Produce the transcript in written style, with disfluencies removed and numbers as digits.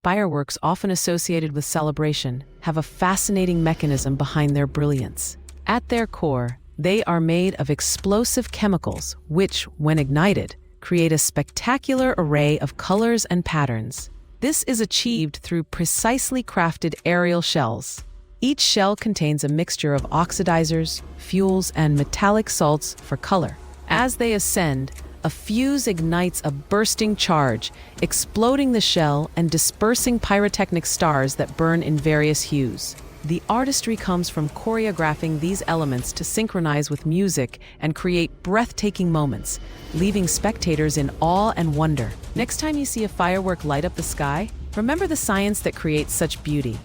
Fireworks, often associated with celebration, have a fascinating mechanism behind their brilliance. At their core, they are made of explosive chemicals which, when ignited, create a spectacular array of colors and patterns. This is achieved through precisely crafted aerial shells. Each shell contains a mixture of oxidizers, fuels, and metallic salts for color. As they ascend, a fuse ignites a bursting charge, exploding the shell and dispersing pyrotechnic stars that burn in various hues. The artistry comes from choreographing these elements to synchronize with music and create breathtaking moments, leaving spectators in awe and wonder. Next time you see a firework light up the sky, remember the science that creates such beauty.